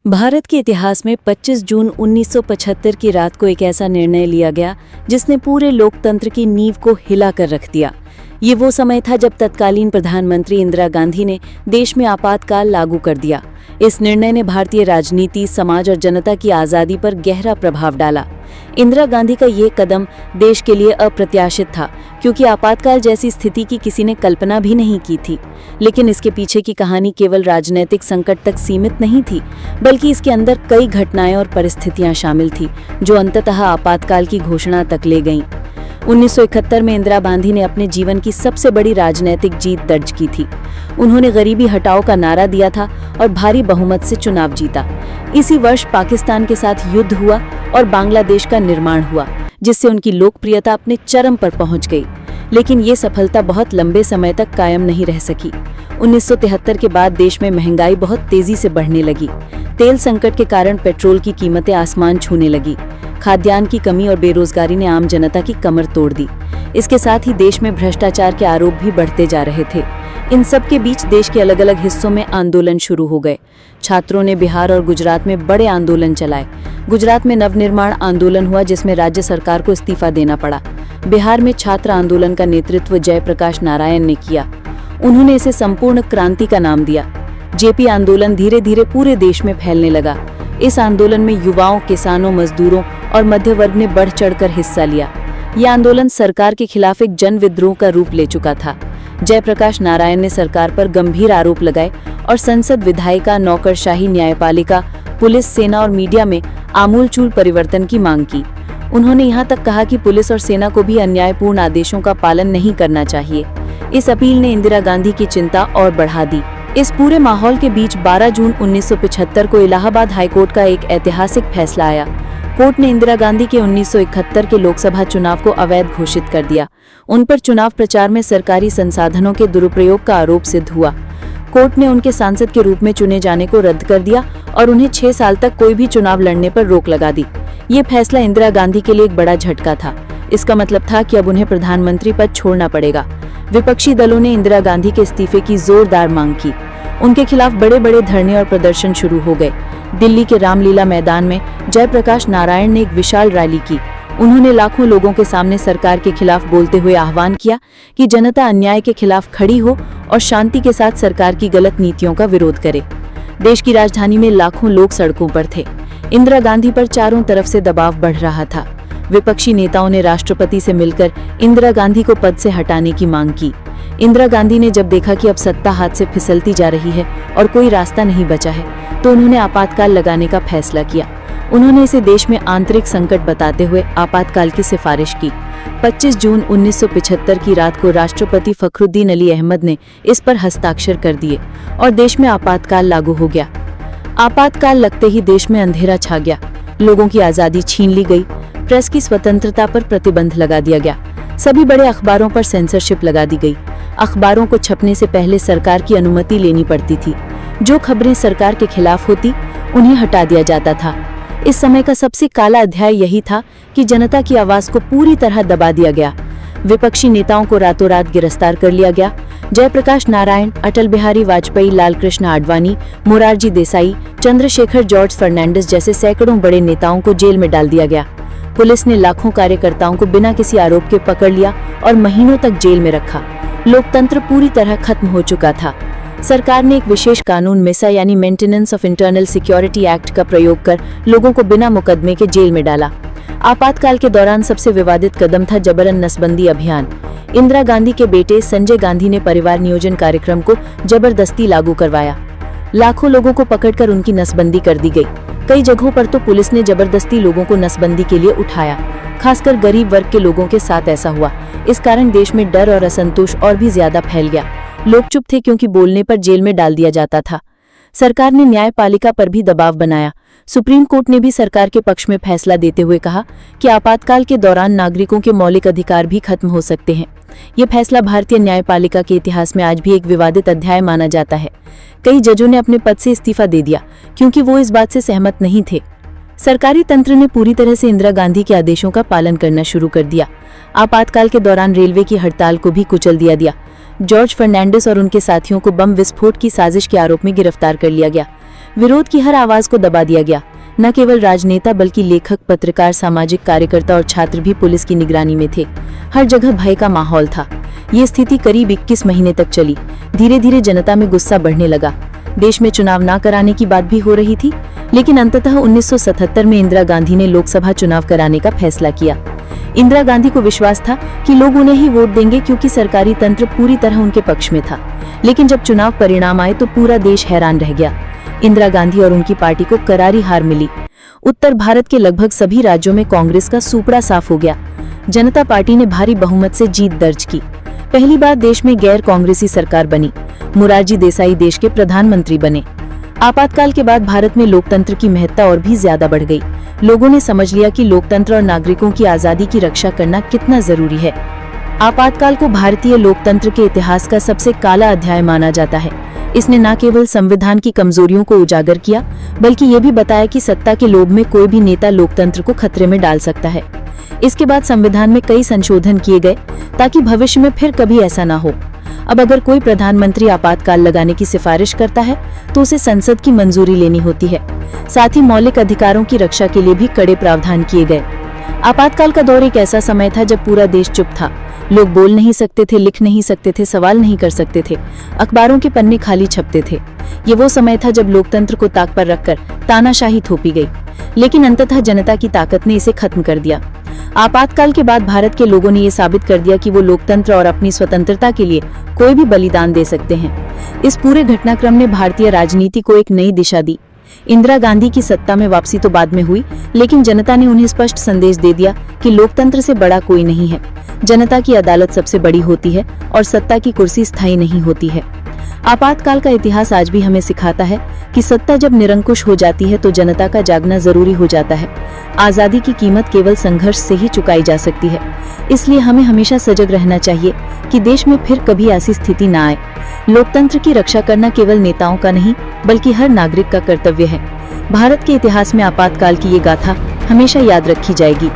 भारत के इतिहास में 25 जून 1975 की रात को एक ऐसा निर्णय लिया गया जिसने पूरे लोकतंत्र की नींव को हिला कर रख दिया। ये वो समय था जब तत्कालीन प्रधानमंत्री इंदिरा गांधी ने देश में आपातकाल लागू कर दिया। इस निर्णय ने भारतीय राजनीति, समाज और जनता की आज़ादी पर गहरा प्रभाव डाला। इंदिरा गांधी का ये कदम देश के लिए अप्रत्याशित था, क्योंकि आपातकाल जैसी स्थिति की किसी ने कल्पना भी नहीं की थी। लेकिन इसके पीछे की कहानी केवल राजनीतिक संकट तक सीमित नहीं थी, बल्कि इसके अंदर कई घटनाएं और परिस्थितियां शामिल थी जो अंततः आपातकाल की घोषणा तक ले गईं। 1971 में इंदिरा गांधी ने अपने जीवन की सबसे बड़ी राजनीतिक जीत दर्ज की थी। उन्होंने गरीबी हटाओ का नारा दिया था और भारी बहुमत से चुनाव जीता। इसी वर्ष पाकिस्तान के साथ युद्ध हुआ और बांग्लादेश का निर्माण हुआ, जिससे उनकी लोकप्रियता अपने चरम पर पहुंच गई। लेकिन ये सफलता बहुत लंबे समय तक कायम नहीं रह सकी। 1973 के बाद देश में महंगाई बहुत तेजी से बढ़ने लगी। तेल संकट के कारण पेट्रोल की कीमतें आसमान छूने लगी। खाद्यान्न की कमी और बेरोजगारी ने आम जनता की कमर तोड़ दी। इसके साथ ही देश में भ्रष्टाचार के आरोप भी बढ़ते जा रहे थे। इन सब के बीच देश के अलग अलग हिस्सों में आंदोलन शुरू हो गए। छात्रों ने बिहार और गुजरात में बड़े आंदोलन चलाए। गुजरात में नवनिर्माण आंदोलन हुआ, जिसमें राज्य सरकार को इस्तीफा देना पड़ा। बिहार में छात्र आंदोलन का नेतृत्व जयप्रकाश नारायण ने किया। उन्होंने इसे संपूर्ण क्रांति का नाम दिया। जेपी आंदोलन धीरे धीरे पूरे देश में फैलने लगा। इस आंदोलन में युवाओं, किसानों, मजदूरों और मध्य वर्ग ने बढ़ चढ़कर हिस्सा लिया। यह आंदोलन सरकार के खिलाफ एक जन विद्रोह का रूप ले चुका था। जयप्रकाश नारायण ने सरकार पर गंभीर आरोप लगाए और संसद, विधायिका, नौकरशाही, न्यायपालिका, पुलिस, सेना और मीडिया में आमूलचूल परिवर्तन की मांग की। उन्होंने यहाँ तक कहा कि पुलिस और सेना को भी अन्यायपूर्ण आदेशों का पालन नहीं करना चाहिए। इस अपील ने इंदिरा गांधी की चिंता और बढ़ा दी। इस पूरे माहौल के बीच 12 जून 1975 को इलाहाबाद हाईकोर्ट का एक ऐतिहासिक फैसला आया। कोर्ट ने इंदिरा गांधी के 1971 के लोकसभा चुनाव को अवैध घोषित कर दिया। उन पर चुनाव प्रचार में सरकारी संसाधनों के दुरुपयोग का आरोप सिद्ध हुआ। कोर्ट ने उनके सांसद के रूप में चुने जाने को रद्द कर दिया और उन्हें 6 साल तक कोई भी चुनाव लड़ने पर रोक लगा दी। ये फैसला इंदिरा गांधी के लिए एक बड़ा झटका था। इसका मतलब था कि अब उन्हें प्रधानमंत्री पद छोड़ना पड़ेगा। विपक्षी दलों ने इंदिरा गांधी के इस्तीफे की जोरदार मांग की। उनके खिलाफ बड़े बड़े धरने और प्रदर्शन शुरू हो गए। दिल्ली के रामलीला मैदान में जयप्रकाश नारायण ने एक विशाल रैली की। उन्होंने लाखों लोगों के सामने सरकार के खिलाफ बोलते हुए आह्वान किया कि जनता अन्याय के खिलाफ खड़ी हो और शांति के साथ सरकार की गलत नीतियों का विरोध करे। देश की राजधानी में लाखों लोग सड़कों पर थे। इंदिरा गांधी पर चारों तरफ से दबाव बढ़ रहा था। विपक्षी नेताओं ने राष्ट्रपति से मिलकर इंदिरा गांधी को पद से हटाने की मांग की। इंदिरा गांधी ने जब देखा कि अब सत्ता हाथ से फिसलती जा रही है और कोई रास्ता नहीं बचा है, तो उन्होंने आपातकाल लगाने का फैसला किया। उन्होंने इसे देश में आंतरिक संकट बताते हुए आपातकाल की सिफारिश की। 25 जून 1975 की रात को राष्ट्रपति फखरुद्दीन अली अहमद ने इस पर हस्ताक्षर कर दिए और देश में आपातकाल लागू हो गया। आपातकाल लगते ही देश में अंधेरा छा गया। लोगों की आज़ादी छीन ली गई। प्रेस की स्वतंत्रता पर प्रतिबंध लगा दिया गया। सभी बड़े अखबारों पर सेंसरशिप लगा दी गई। अखबारों को छपने से पहले सरकार की अनुमति लेनी पड़ती थी। जो खबरें सरकार के खिलाफ होती, उन्हें हटा दिया जाता था। इस समय का सबसे काला अध्याय यही था कि जनता की आवाज़ को पूरी तरह दबा दिया गया। विपक्षी नेताओं को रातों रात गिरफ्तार कर लिया गया। जयप्रकाश नारायण, अटल बिहारी वाजपेयी, लालकृष्ण आडवाणी, मोरारजी देसाई, चंद्रशेखर जॉर्ज फर्नांडिस जैसे सैकड़ों बड़े नेताओं को जेल में डाल दिया गया। पुलिस ने लाखों कार्यकर्ताओं को बिना किसी आरोप के पकड़ लिया और महीनों तक जेल में रखा। लोकतंत्र पूरी तरह खत्म हो चुका था। सरकार ने एक विशेष कानून मिसा यानी maintenance of internal security act का प्रयोग कर लोगों को बिना मुकदमे के जेल में डाला। आपातकाल के दौरान सबसे विवादित कदम था जबरन नसबंदी अभियान। इंदिरा गांधी के बेटे संजय गांधी ने परिवार नियोजन कार्यक्रम को जबरदस्ती लागू करवाया। लाखों लोगों को पकड़कर उनकी नसबंदी कर दी गई। कई जगहों पर तो पुलिस ने जबरदस्ती लोगों को नसबंदी के लिए उठाया। खासकर गरीब वर्ग के लोगों के साथ ऐसा हुआ। इस कारण देश में डर और असंतोष और भी ज्यादा फैल गया। लोग चुप थे क्योंकि बोलने पर जेल में डाल दिया जाता था। सरकार ने न्यायपालिका पर भी दबाव बनाया। सुप्रीम कोर्ट ने भी सरकार के पक्ष में फैसला देते हुए कहा कि आपातकाल के दौरान नागरिकों के मौलिक अधिकार भी खत्म हो सकते हैं। ये फैसला भारतीय न्यायपालिका के इतिहास में आज भी एक विवादित अध्याय माना जाता है। कई जजों ने अपने पद से इस्तीफा दे दिया क्योंकि वो इस बात से सहमत नहीं थे। सरकारी तंत्र ने पूरी तरह से इंदिरा गांधी के आदेशों का पालन करना शुरू कर दिया। आपातकाल के दौरान रेलवे की हड़ताल को भी कुचल दिया गया। जॉर्ज फर्नांडिस और उनके साथियों को बम विस्फोट की साजिश के आरोप में गिरफ्तार कर लिया गया। विरोध की हर आवाज को दबा दिया गया। न केवल राजनेता बल्कि लेखक, पत्रकार, सामाजिक कार्यकर्ता और छात्र भी पुलिस की निगरानी में थे। हर जगह भय का माहौल था। ये स्थिति करीब 21 महीने तक चली। धीरे धीरे जनता में गुस्सा बढ़ने लगा। देश में चुनाव न कराने की बात भी हो रही थी, लेकिन अंततः 1977 में इंदिरा गांधी ने लोकसभा चुनाव कराने का फैसला किया। इंदिरा गांधी को विश्वास था कि लोग उन्हें ही वोट देंगे, क्योंकि सरकारी तंत्र पूरी तरह उनके पक्ष में था। लेकिन जब चुनाव परिणाम आए तो पूरा देश हैरान रह गया। इंदिरा गांधी और उनकी पार्टी को करारी हार मिली। उत्तर भारत के लगभग सभी राज्यों में कांग्रेस का सूपड़ा साफ हो गया। जनता पार्टी ने भारी बहुमत से जीत दर्ज की। पहली बार देश में गैर कांग्रेसी सरकार बनी। मोरारजी देसाई देश के प्रधानमंत्री बने। आपातकाल के बाद भारत में लोकतंत्र की महत्ता और भी ज्यादा बढ़ गई। लोगों ने समझ लिया कि लोकतंत्र और नागरिकों की आजादी की रक्षा करना कितना जरूरी है। आपातकाल को भारतीय लोकतंत्र के इतिहास का सबसे काला अध्याय माना जाता है। इसने न केवल संविधान की कमजोरियों को उजागर किया, बल्कि ये भी बताया कि सत्ता के लोभ में कोई भी नेता लोकतंत्र को खतरे में डाल सकता है। इसके बाद संविधान में कई संशोधन किए गए ताकि भविष्य में फिर कभी ऐसा ना हो। अब अगर कोई प्रधानमंत्री आपातकाल लगाने की सिफारिश करता है तो उसे संसद की मंजूरी लेनी होती है। साथ ही मौलिक अधिकारों की रक्षा के लिए भी कड़े प्रावधान किए गए। आपातकाल का दौर एक ऐसा समय था जब पूरा देश चुप था। लोग बोल नहीं सकते थे, लिख नहीं सकते थे, सवाल नहीं कर सकते थे। अखबारों के पन्ने खाली छपते थे। ये वो समय था जब लोकतंत्र को ताक पर रखकर तानाशाही थोपी गई, लेकिन अंततः जनता की ताकत ने इसे खत्म कर दिया। आपातकाल के बाद भारत के लोगों ने ये साबित कर दिया कि वो लोकतंत्र और अपनी स्वतंत्रता के लिए कोई भी बलिदान दे सकते हैं। इस पूरे घटनाक्रम ने भारतीय राजनीति को एक नई दिशा दी। इंदिरा गांधी की सत्ता में वापसी तो बाद में हुई, लेकिन जनता ने उन्हें स्पष्ट संदेश दे दिया कि लोकतंत्र से बड़ा कोई नहीं है। जनता की अदालत सबसे बड़ी होती है और सत्ता की कुर्सी स्थायी नहीं होती है। आपातकाल का इतिहास आज भी हमें सिखाता है कि सत्ता जब निरंकुश हो जाती है तो जनता का जागना जरूरी हो जाता है। आजादी की कीमत केवल संघर्ष से ही चुकाई जा सकती है। इसलिए हमें हमेशा सजग रहना चाहिए कि देश में फिर कभी ऐसी स्थिति न आए। लोकतंत्र की रक्षा करना केवल नेताओं का नहीं, बल्कि हर नागरिक का कर्तव्य है। भारत के इतिहास में आपातकाल की ये गाथा हमेशा याद रखी जाएगी।